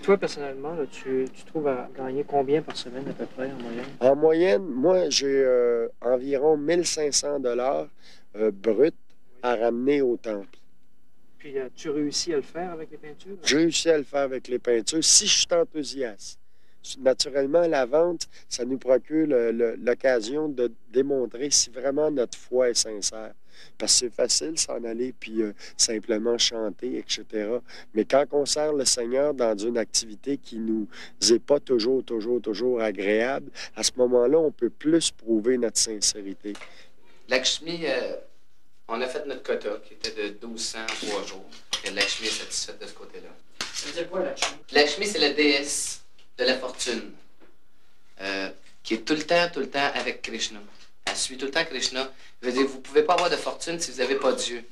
Toi, personnellement, là, tu trouves à gagner combien par semaine à peu près en moyenne? En moyenne, moi, j'ai environ 1500 dollars bruts à ramener au temple. Puis, tu réussis à le faire avec les peintures? J'ai réussi à le faire avec les peintures si je suis enthousiaste. Naturellement, la vente, ça nous procure l'occasion de démontrer si vraiment notre foi est sincère. Parce que c'est facile s'en aller puis simplement chanter, etc. Mais quand on sert le Seigneur dans une activité qui nous est pas toujours agréable, à ce moment-là, on peut plus prouver notre sincérité. Lakshmi, on a fait notre quota qui était de 1200 en 3 jours. Et Lakshmi est satisfaite de ce côté-là. Ça veut dire quoi, Lakshmi? Lakshmi, c'est la déesse de la fortune, qui est tout le temps avec Krishna. Elle suit tout le temps Krishna. Je veux dire, vous ne pouvez pas avoir de fortune si vous n'avez pas Dieu.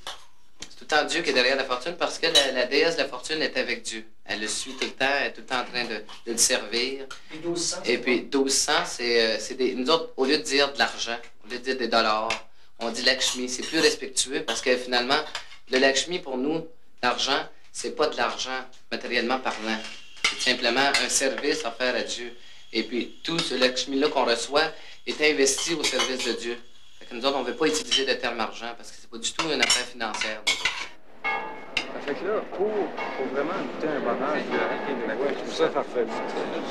C'est tout le temps Dieu qui est derrière la fortune parce que la déesse de la fortune est avec Dieu. Elle le suit tout le temps, elle est tout le temps en train de le servir. Et 1200? Et puis 1200, c'est des... Nous autres, au lieu de dire de l'argent, au lieu de dire des dollars, on dit Lakshmi. C'est plus respectueux parce que finalement, le Lakshmi, pour nous, l'argent, c'est pas de l'argent matériellement parlant. C'est simplement un service offert à Dieu. Et puis, tout ce Lakshmi-là qu'on reçoit est investi au service de Dieu. Fait que nous autres, on ne veut pas utiliser le terme argent parce que c'est pas du tout une affaire financière. Fait que là, pour vraiment goûter un bonheur québécois, je trouve ça farfelu.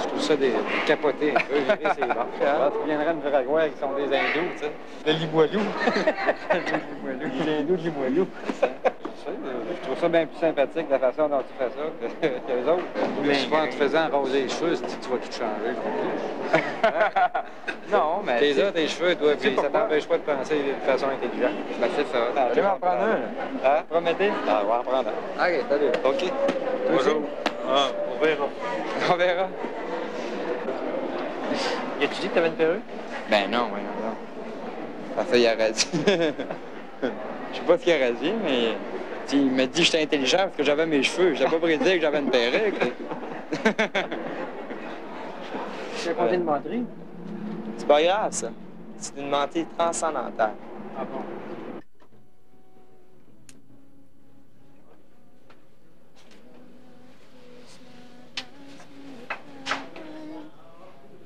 Je trouve ça des capotés un peu, virer ses barres. Tu viendrais me dire à quoi, qui sont des hindous, tu sais. Le Limoilou. Les hindous de Limoilou. Je trouve ça bien plus sympathique la façon dont tu fais ça que les autres. Mais souvent, en te faisant raser les cheveux, tu vas tout changer. Non, mais... Tes autres, tes cheveux, toi, puis ça t'empêche pas de penser de façon intelligente. Ben, c'est ça. Tu vas en prendre un, là. Hein? Promettez? Ah, on va en prendre un. OK, salut. OK. Bonjour. Ah, on verra. On verra. Y a-tu dit que t'avais une perruque? Ben non, non. Enfin, il a rasé. Je sais pas ce qu'il a rasé, mais... Il m'a dit que j'étais intelligent parce que j'avais mes cheveux. J'avais pas prédit que j'avais une perruque. Tu as compté une menterie? C'est pas grave, ça. C'est une mentée transcendantale. Ah bon?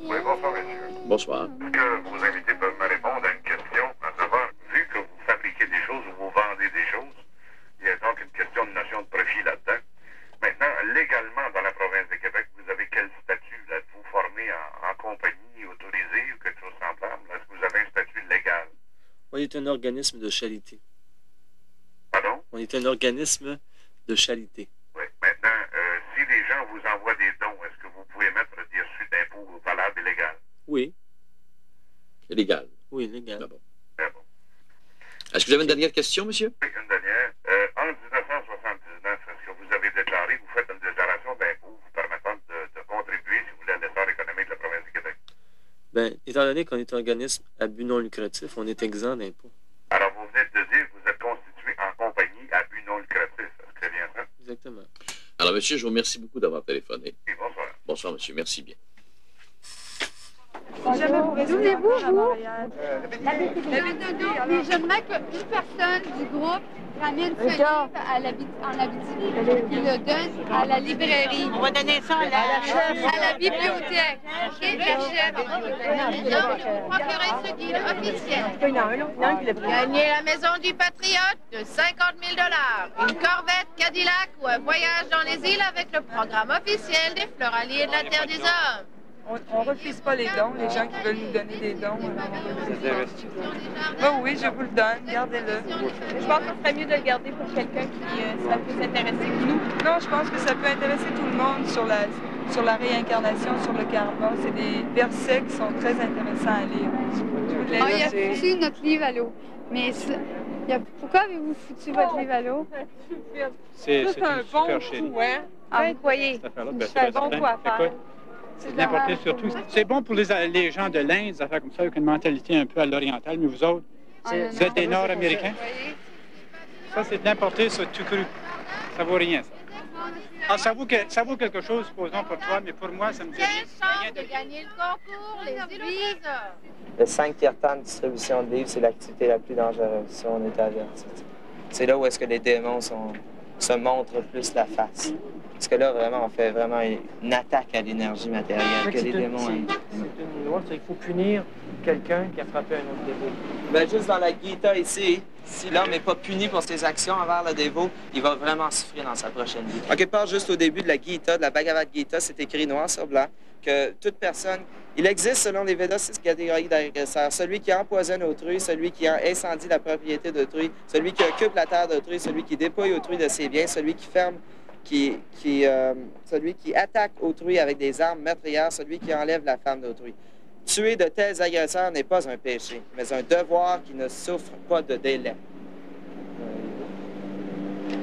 Oui, bonsoir, messieurs. Bonsoir. Est-ce que vos invités peuvent me répondre à une question? À savoir, vu que vous fabriquez des choses ou vous vendez des choses, il y a donc une question de notion de profit là-dedans. Maintenant, légalement, dans la province de Québec, vous avez quel statut? Êtes-vous formé en compagnie autorisée ou quelque chose semblable? Est-ce que vous avez un statut légal? On est un organisme de charité. Pardon? On est un organisme de charité. Oui. Maintenant, si les gens vous envoient des dons, est-ce que vous pouvez mettre des reçus d'impôts valables et légales? Oui. Légal. Oui, légal. Ah bon. Très bon. Est-ce que vous avez une dernière question, monsieur? Oui, une dernière. En 1979, est-ce que vous avez déclaré, vous faites une déclaration d'impôts vous permettant de contribuer, si vous voulez, à l'essor économique de la province du Québec? Bien, étant donné qu'on est un organisme à but non lucratif, on est exempt d'impôts. Alors, vous venez de dire que vous êtes constitué en compagnie à but non lucratif. Est-ce que c'est bien ça? Exactement. Alors, monsieur, je vous remercie beaucoup d'avoir téléphoné. Oui, bonsoir. Bonsoir, monsieur. Merci bien. D'où venez-vous, vous? Déjeunement qu'une personne du groupe ramène ce livre en Abitibi et le donne à la librairie. On va donner ça à la bibliothèque. OK, la chef. Donc, vous procurez ce guide officiel. Gagnez la maison du patriote de 50 000 $, une Corvette Cadillac ou un voyage dans les îles avec le programme officiel des Floraliers de la Terre des Hommes. On ne refuse pas les dons, les gens qui veulent nous donner des dons. Oui, je vous le donne, gardez-le. Je pense que ce serait mieux de le garder pour quelqu'un qui serait plus intéressé que nous. Non, je pense que ça peut intéresser tout le monde sur la réincarnation, sur le karma. C'est des versets qui sont très intéressants à lire. Il a foutu notre livre à l'eau. Mais pourquoi avez-vous foutu votre livre à l'eau? C'est un bon coup, hein? Ah, vous croyez? C'est un bon coup à faire. C'est d'importer surtout. C'est bon pour les gens de l'Inde, des affaires comme ça, avec une mentalité un peu à l'orientale, mais vous autres, vous êtes des Nord-Américains. Ça, c'est de l'importer sur tout cru. Ça vaut rien, ça. Ah, ça vaut quelque chose, supposons, pour toi, mais pour moi, ça me dit rien. Quelle chance de gagner le concours, les îles. Le 5 tiers temps de distribution de livres, c'est l'activité la plus dangereuse, si on est averti. C'est là où est-ce que les démons se montrent plus la face. Parce que là, vraiment, on fait vraiment une attaque à l'énergie matérielle que les démons aiment. C'est une loi, il faut punir quelqu'un qui a frappé un autre dévot. Ben, juste dans la Gita ici, si l'homme n'est pas puni pour ses actions envers le dévot, il va vraiment souffrir dans sa prochaine vie. En quelque part, juste au début de la Gita, de la Bhagavad Gita, c'est écrit noir sur blanc que toute personne, il existe selon les Védas 6 catégories d'agresseurs. Celui qui empoisonne autrui, celui qui incendie la propriété d'autrui, celui qui occupe la terre d'autrui, celui qui dépouille autrui de ses biens, celui qui ferme, celui qui attaque autrui avec des armes meurtrières, celui qui enlève la femme d'autrui. Tuer de tels agresseurs n'est pas un péché, mais un devoir qui ne souffre pas de délai.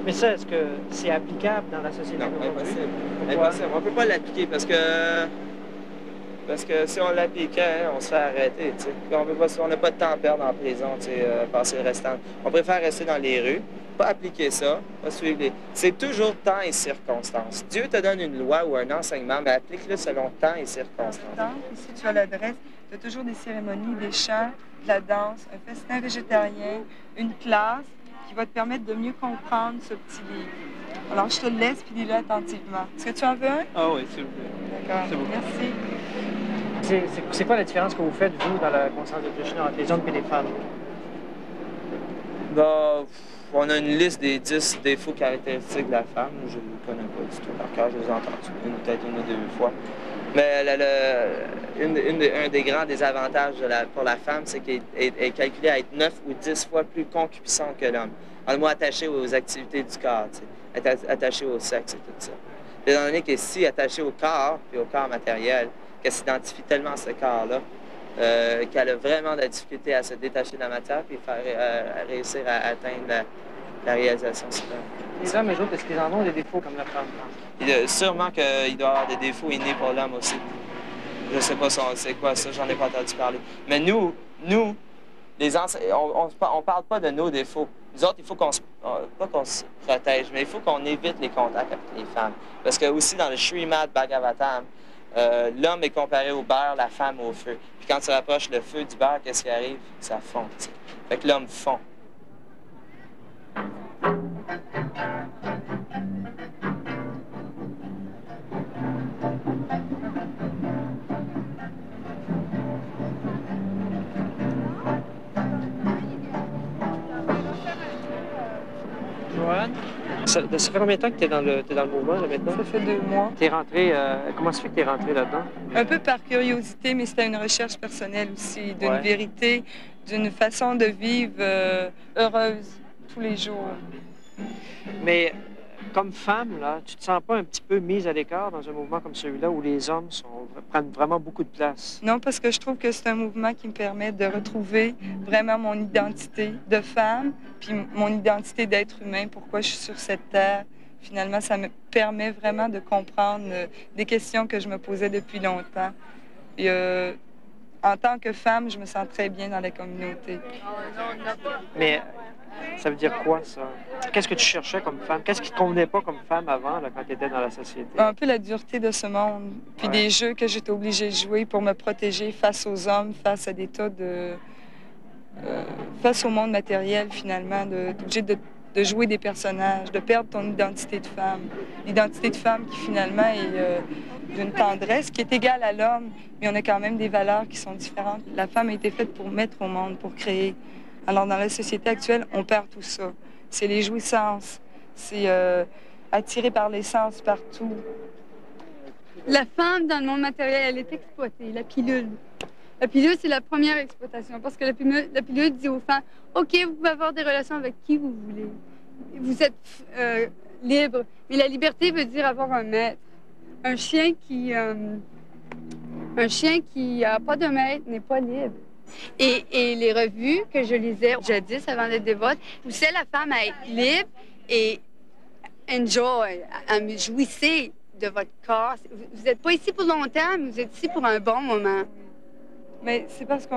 Mais ça, est-ce que c'est applicable dans la société Non, d'aujourd'hui? impossible. Pourquoi? Impossible. On ne peut pas l'appliquer parce que si on l'appliquait, hein, on se fait arrêter. T'sais. On n'a pas de temps à perdre en prison, passer le restant. On préfère rester dans les rues, pas appliquer ça, pas suivre les... C'est toujours temps et circonstances. Dieu te donne une loi ou un enseignement, mais applique-le selon temps et circonstances. Ici, tu as l'adresse. Tu as toujours des cérémonies, des chants, de la danse, un festin végétarien, une classe qui va te permettre de mieux comprendre ce petit livre. Alors, je te le laisse, puis lis-le attentivement. Est-ce que tu en veux un? Ah oui, s'il vous plaît. D'accord. C'est beau. Merci. C'est quoi la différence que vous faites, vous, dans la conscience de Krishna, entre les hommes et les femmes? Ben, on a une liste des 10 défauts caractéristiques de la femme. Je ne les connais pas du tout par cœur, je les ai entendus peut-être une ou deux fois. Mais un des grands désavantages pour la femme, c'est qu'elle est calculée à être 9 ou 10 fois plus concupiscente que l'homme. En le mot attaché aux activités du corps, être attaché au sexe et tout ça. Étant donné qu'elle est si attachée au corps, puis au corps matériel, qu'elle s'identifie tellement à ce corps-là, qu'elle a vraiment de la difficulté à se détacher de la matière puis à réussir à atteindre la réalisation suprême. Les hommes, eux autres, est-ce qu'ils en ont des défauts comme la femme? Sûrement qu'il doit y avoir des défauts innés pour l'homme aussi. Je sais pas c'est quoi ça, j'en ai pas entendu parler. Mais nous, les on parle pas de nos défauts. Nous autres, il faut pas qu'on se protège, mais il faut qu'on évite les contacts avec les femmes. Parce que aussi dans le Srimad Bhagavatam, l'homme est comparé au beurre, la femme au feu. Puis quand tu rapproches le feu du beurre, qu'est-ce qui arrive? Ça fond. T'sais. Fait que l'homme fond. Joanne, ça fait combien de temps que tu es dans le mouvement, là, maintenant? Ça fait 2 mois. T'es rentré, comment ça fait que tu es rentré là-dedans? Un peu par curiosité, mais c'était une recherche personnelle aussi, d'une vérité, d'une façon de vivre heureuse tous les jours. Mais comme femme, là, tu te sens pas un petit peu mise à l'écart dans un mouvement comme celui-là où les hommes prennent vraiment beaucoup de place? Non, parce que je trouve que c'est un mouvement qui me permet de retrouver vraiment mon identité de femme, puis mon identité d'être humain, pourquoi je suis sur cette terre. Finalement, ça me permet vraiment de comprendre des questions que je me posais depuis longtemps. Et, en tant que femme, je me sens très bien dans la communauté. Mais ça veut dire quoi, ça? Qu'est-ce que tu cherchais comme femme? Qu'est-ce qui te convenait pas comme femme avant, là, quand tu étais dans la société? Un peu la dureté de ce monde, puis des jeux que j'étais obligée de jouer pour me protéger face aux hommes, face à des tas de... face au monde matériel, finalement, d'être obligée de jouer des personnages, de perdre ton identité de femme. L'identité de femme qui, finalement, est d'une tendresse qui est égale à l'homme, mais on a quand même des valeurs qui sont différentes. La femme a été faite pour mettre au monde, pour créer. Alors, dans la société actuelle, on perd tout ça. C'est les jouissances, c'est attiré par les sens partout. La femme, dans le monde matériel, elle est exploitée, la pilule. La pilule, c'est la première exploitation, parce que la pilule dit aux femmes, OK, vous pouvez avoir des relations avec qui vous voulez. Vous êtes libre. Mais la liberté veut dire avoir un maître. Un chien qui n'a pas de maître n'est pas libre. Et les revues que je lisais jadis avant d'être dévote poussaient la femme à être libre et enjoy, à jouissez de votre corps. Vous n'êtes pas ici pour longtemps, mais vous êtes ici pour un bon moment. Mais c'est parce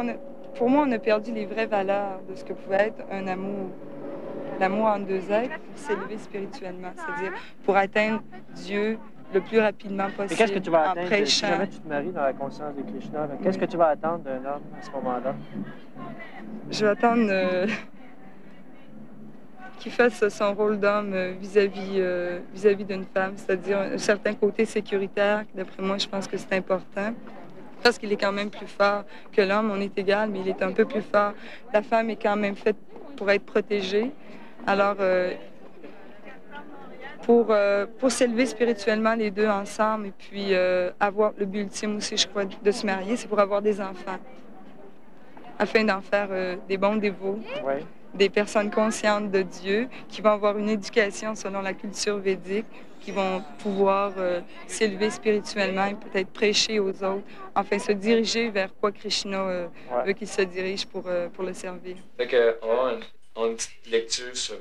pour moi, on a perdu les vraies valeurs de ce que pouvait être un amour. L'amour entre deux êtres pour s'élever spirituellement, c'est-à-dire pour atteindre Dieu le plus rapidement possible. Et qu'est-ce que tu vas attendre si jamais tu te maries dans la conscience de Krishna? Qu'est-ce que tu vas attendre d'un homme à ce moment-là? Je vais attendre qu'il fasse son rôle d'homme vis-à-vis d'une femme, c'est-à-dire un certain côté sécuritaire. D'après moi, je pense que c'est important. Parce qu'il est quand même plus fort que l'homme, on est égal, mais il est un peu plus fort. La femme est quand même faite pour être protégée. Alors, pour s'élever spirituellement les deux ensemble et puis avoir le but ultime aussi, je crois, de se marier, c'est pour avoir des enfants, afin d'en faire des bons dévots, des personnes conscientes de Dieu, qui vont avoir une éducation selon la culture védique, qui vont pouvoir s'élever spirituellement et peut-être prêcher aux autres, enfin se diriger vers quoi Krishna veut qu'ils se dirigent pour le servir. Fait qu'on va avoir une petite lecture sur